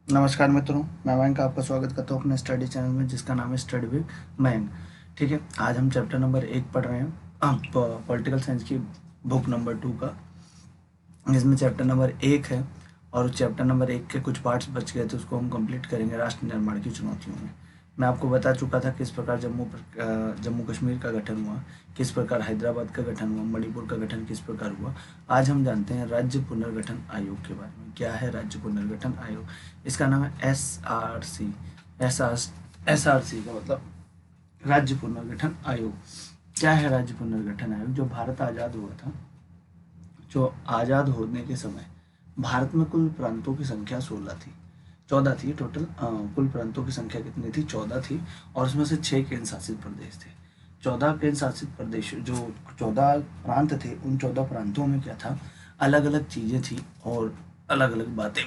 नमस्कार मित्रों, मैं मयंक आपका स्वागत करता हूँ अपने स्टडी चैनल में जिसका नाम है स्टडी विद मयंक। ठीक है, आज हम चैप्टर नंबर 1 पढ़ रहे हैं पॉलिटिकल साइंस की बुक नंबर 2 का, जिसमें चैप्टर नंबर 1 है और उस चैप्टर नंबर 1 के कुछ पार्ट्स बच गए थे, उसको हम कंप्लीट करेंगे राष्ट्र निर्माण की चुनौतियों में। मैं आपको बता चुका था किस प्रकार जम्मू कश्मीर का गठन हुआ, किस प्रकार हैदराबाद का गठन हुआ, मणिपुर का गठन किस प्रकार हुआ। आज हम जानते हैं राज्य पुनर्गठन आयोग के बारे में। क्या है राज्य पुनर्गठन आयोग? इसका नाम है SRC। SRC का मतलब राज्य पुनर्गठन आयोग। क्या है राज्य पुनर्गठन आयोग? जो आज़ाद होने के समय भारत में कुल प्रांतों की संख्या 14 थी टोटल। कुल प्रांतों की संख्या कितनी थी? 14 थी, और उसमें से 6 केंद्र शासित प्रदेश थे। 14 केंद्र शासित प्रदेश, जो 14 प्रांत थे, उन 14 प्रांतों में क्या था? अलग अलग चीज़ें थी और अलग अलग बातें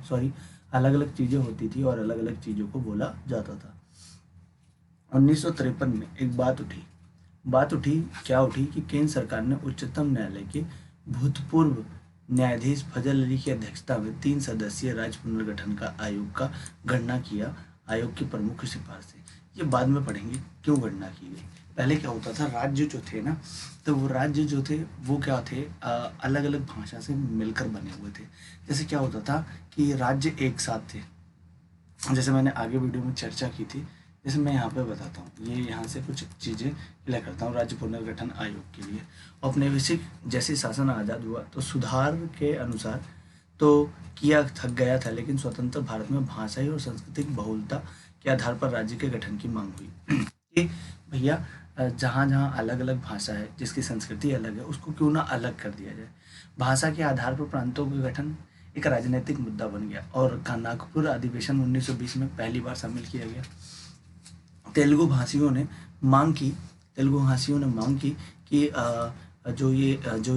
सॉरी, अलग अलग चीज़ें होती थी और अलग अलग चीज़ों को बोला जाता था। 1953 में एक बात उठी, क्या उठी कि केंद्र सरकार ने उच्चतम न्यायालय के भूतपूर्व न्यायाधीश फजल अली की अध्यक्षता में 3 सदस्यीय राज्य पुनर्गठन का आयोग का गठन किया। आयोग की प्रमुख सिफारिश से, ये बाद में पढ़ेंगे क्यों गणना की गई। पहले क्या होता था, राज्य जो थे ना, तो वो राज्य जो थे वो क्या थे, अलग अलग भाषा से मिलकर बने हुए थे। जैसे क्या होता था कि राज्य एक साथ थे, जैसे मैंने आगे वीडियो में चर्चा की थी, जैसे मैं यहाँ पे बताता हूँ, ये यहाँ से कुछ चीज़ें क्लियर करता हूँ राज्य पुनर्गठन आयोग के लिए। औपनिवेशिक जैसे शासन आज़ाद हुआ तो सुधार के अनुसार तो किया थक गया था, लेकिन स्वतंत्र भारत में भाषाई और सांस्कृतिक बहुलता के आधार पर राज्य के गठन की मांग हुई कि भैया जहाँ जहाँ अलग अलग भाषा है, जिसकी संस्कृति अलग है, उसको क्यों ना अलग कर दिया जाए। भाषा के आधार पर प्रांतों का गठन एक राजनीतिक मुद्दा बन गया और नागपुर अधिवेशन 1920 में पहली बार शामिल किया गया। तेलुगु भाषियों ने मांग की तेलुगु भाषियों ने मांग की कि जो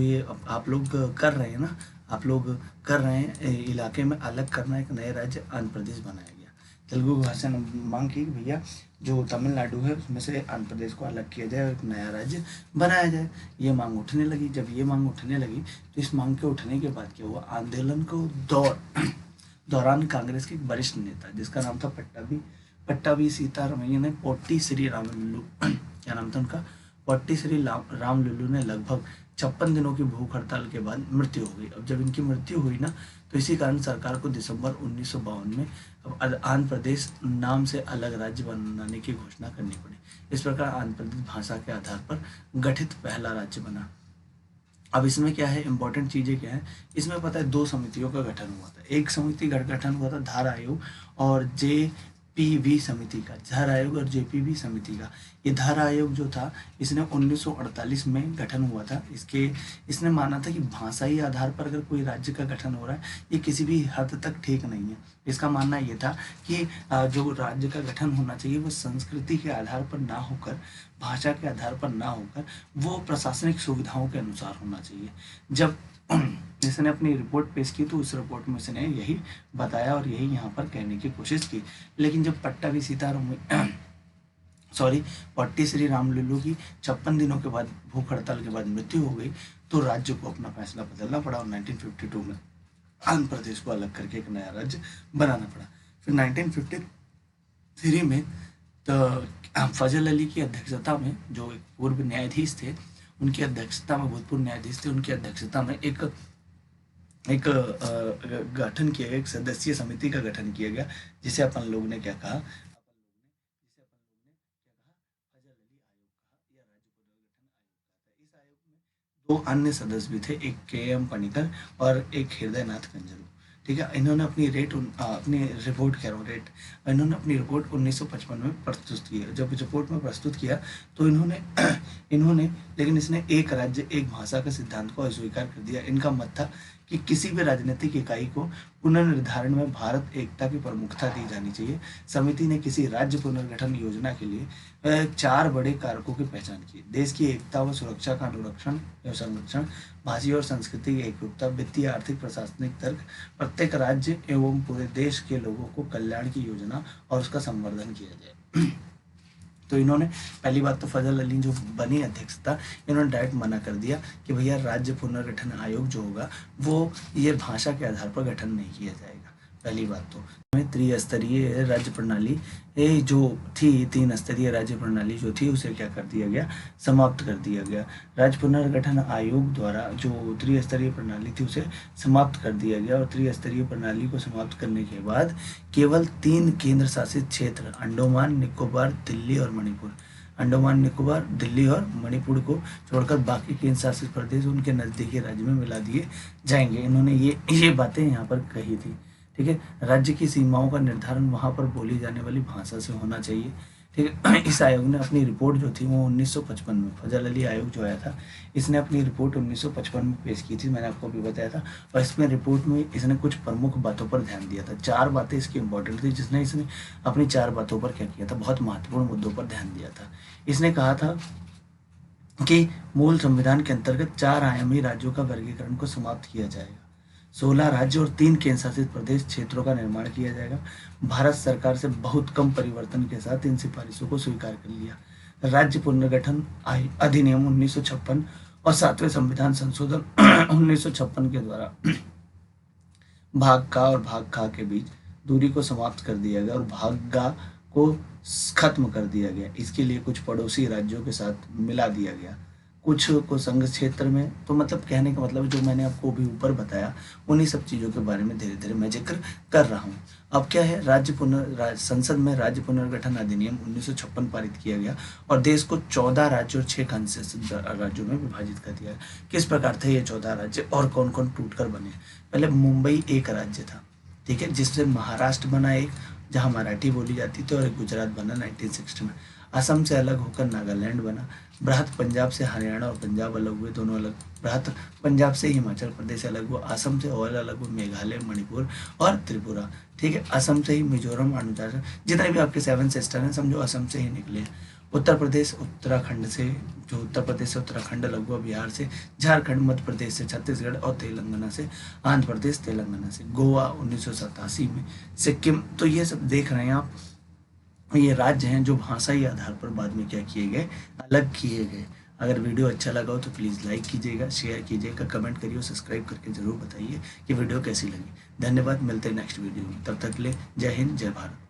ये आप लोग कर रहे हैं ना, आप लोग कर रहे हैं इलाके में अलग करना, एक नए राज्य आंध्र प्रदेश बनाया गया। तेलुगु भाषा ने मांग की कि भैया जो तमिलनाडु है उसमें से आंध्र प्रदेश को अलग किया जाए और एक नया राज्य बनाया जाए। ये मांग उठने लगी। जब ये मांग उठने लगी तो इस मांग के उठने के बाद क्या हुआ, आंदोलन को दौरान कांग्रेस के एक वरिष्ठ नेता जिसका नाम था पट्टाभी सीतारमैया ने पोट्टी श्री राम लुल्लू क्या नाम था उनका, पोट्टी श्री राम लुल्लू ने लगभग 56 दिनों की भूख हड़ताल के बाद मृत्यु हो गई। अब जब इनकी मृत्यु हुई ना, तो इसी कारण सरकार को दिसंबर 1952 में अब आंध्र प्रदेश नाम से अलग राज्य बनाने की घोषणा करनी पड़ी। इस प्रकार आंध्र प्रदेश भाषा के आधार पर गठित पहला राज्य बना। अब इसमें क्या है, इंपॉर्टेंट चीज़ें क्या है, इसमें पता है 2 समितियों का गठन हुआ था। एक समिति गठन हुआ था धार आयोग और JPV समिति का, धार आयोग और JPV समिति का। ये धार आयोग जो था, इसने 1948 में गठन हुआ था। इसने माना था कि भाषाई आधार पर अगर कोई राज्य का गठन हो रहा है, ये किसी भी हद तक ठीक नहीं है। इसका मानना ये था कि जो राज्य का गठन होना चाहिए वो संस्कृति के आधार पर ना होकर, भाषा के आधार पर ना होकर, वो प्रशासनिक सुविधाओं के अनुसार होना चाहिए। जब इसने अपनी रिपोर्ट पेश की तो उस रिपोर्ट में इसने यही बताया और यही यहाँ पर कहने की कोशिश की। लेकिन जब पट्टी श्री राम लुल्लू की 56 दिनों के बाद भूख हड़ताल के बाद मृत्यु हो गई, तो राज्य को अपना फैसला बदलना पड़ा और 1952 में आंध्र प्रदेश को अलग करके एक नया राज्य बनाना पड़ा। फिर 1953 में तो फजल अली की अध्यक्षता में, जो एक पूर्व न्यायाधीश थे, उनकी अध्यक्षता में, भूतपूर्व न्यायाधीश थे, उनकी अध्यक्षता में एक एक गठन किया गया, एक सदस्यीय समिति का गठन किया गया, जिसे अपन लोग ने क्या कहा, फजल अली आयोग कहा या राज्य पुनर्गठन आयोग कहा था। इस आयोग में 2 अन्य सदस्य भी थे, एक KM पनिकर और एक हृदयनाथ कंजरू। ठीक है, इन्होंने अपनी रिपोर्ट कह रहा हूँ रेट इन्होंने अपनी रिपोर्ट 1955 में प्रस्तुत की। जब रिपोर्ट में प्रस्तुत किया तो इन्होंने लेकिन इसने एक राज्य एक भाषा के सिद्धांत को अस्वीकार कर दिया। इनका मत था कि किसी भी राजनीतिक इकाई को पुनर्निर्धारण में भारत एकता की प्रमुखता दी जानी चाहिए। समिति ने किसी राज्य पुनर्गठन योजना के लिए 4 बड़े कारकों की पहचान की: देश की एकता व सुरक्षा का अनुरक्षण एवं संरक्षण, भाषीय और सांस्कृतिक एकरूपता, वित्तीय आर्थिक प्रशासनिक तर्क, प्रत्येक राज्य एवं पूरे देश के लोगों को कल्याण की योजना और उसका संवर्धन किया जाए। तो इन्होंने पहली बात तो फजल अली जो बनी अध्यक्ष था, इन्होंने डायरेक्ट मना कर दिया कि भैया राज्य पुनर्गठन आयोग जो होगा वो ये भाषा के आधार पर गठन नहीं किया जाएगा। पहली बात तो में त्रिस्तरीय राज्य प्रणाली ये जो थी, 3 स्तरीय राज्य प्रणाली जो थी उसे क्या कर दिया गया, समाप्त कर दिया गया। राज्य पुनर्गठन आयोग द्वारा जो त्रिस्तरीय प्रणाली थी उसे समाप्त कर दिया गया और त्रिस्तरीय प्रणाली को समाप्त करने के बाद केवल 3 केंद्र शासित क्षेत्र अंडमान निकोबार, दिल्ली और मणिपुर, अंडमान निकोबार, दिल्ली और मणिपुर को छोड़कर बाकी केंद्र शासित प्रदेश उनके नज़दीकी राज्य में मिला दिए जाएंगे। इन्होंने ये बातें यहाँ पर कही थी। ठीक है, राज्य की सीमाओं का निर्धारण वहाँ पर बोली जाने वाली भाषा से होना चाहिए। ठीक है, इस आयोग ने अपनी रिपोर्ट जो थी वो 1955 में, फजल अली आयोग जो आया था इसने अपनी रिपोर्ट 1955 में पेश की थी, मैंने आपको भी बताया था। और इसमें रिपोर्ट में इसने कुछ प्रमुख बातों पर ध्यान दिया था। 4 बातें इसकी इंपॉर्टेंट थी जिसने इसने अपनी 4 बातों पर क्या किया था, बहुत महत्वपूर्ण मुद्दों पर ध्यान दिया था। इसने कहा था कि मूल संविधान के अंतर्गत 4 आयामी राज्यों का वर्गीकरण को समाप्त किया जाएगा। 16 राज्य और 3 केंद्र शासित प्रदेश क्षेत्रों का निर्माण किया जाएगा। भारत सरकार से बहुत कम परिवर्तन के साथ इन सिफारिशों को स्वीकार कर लिया। राज्य पुनर्गठन अधिनियम 1956 और 7वें संविधान संशोधन 1956 के द्वारा भाग का और भाग खा के बीच दूरी को समाप्त कर दिया गया और भाग गा को खत्म कर दिया गया। इसके लिए कुछ पड़ोसी राज्यों के साथ मिला दिया गया, कुछ को संघ क्षेत्र में। तो मतलब कहने का मतलब जो मैंने आपको अभी ऊपर बताया उन्हीं सब चीज़ों के बारे में धीरे धीरे मैं जिक्र कर रहा हूँ। अब क्या है, संसद में राज्य पुनर्गठन अधिनियम 1956 पारित किया गया और देश को 14 राज्यों और 6 केंद्र शासित राज्यों में विभाजित कर दिया गया। किस प्रकार थे ये 14 राज्य और कौन कौन टूटकर बने? पहले मुंबई एक राज्य था, ठीक है, जिससे महाराष्ट्र बना एक, जहाँ मराठी बोली जाती थी, और एक गुजरात बना 1960 में। असम से अलग होकर नागालैंड बना। बृहत पंजाब से हरियाणा और पंजाब अलग हुए, दोनों अलग। बृहत पंजाब से हिमाचल प्रदेश अलग हुआ। असम से और अलग हुए मेघालय, मणिपुर और त्रिपुरा। ठीक है, असम से ही मिजोरम, अरुणाचल, जितने भी आपके 7 सिस्टर हैं समझो असम से ही निकले। उत्तर प्रदेश उत्तराखंड से, जो उत्तर प्रदेश से उत्तराखंड अलग हुआ। बिहार से झारखंड, मध्य प्रदेश से छत्तीसगढ़ और तेलंगाना से आंध्र प्रदेश, तेलंगाना से गोवा 1987 में, सिक्किम। तो ये सब देख रहे हैं आप, ये राज्य हैं जो भाषाई आधार पर बाद में क्या किए गए, अलग किए गए। अगर वीडियो अच्छा लगा हो तो प्लीज़ लाइक कीजिएगा, शेयर कीजिएगा, कमेंट करिए, सब्सक्राइब करके ज़रूर बताइए कि वीडियो कैसी लगी। धन्यवाद, मिलते हैं नेक्स्ट वीडियो में, तब तक के लिए जय हिंद, जय भारत।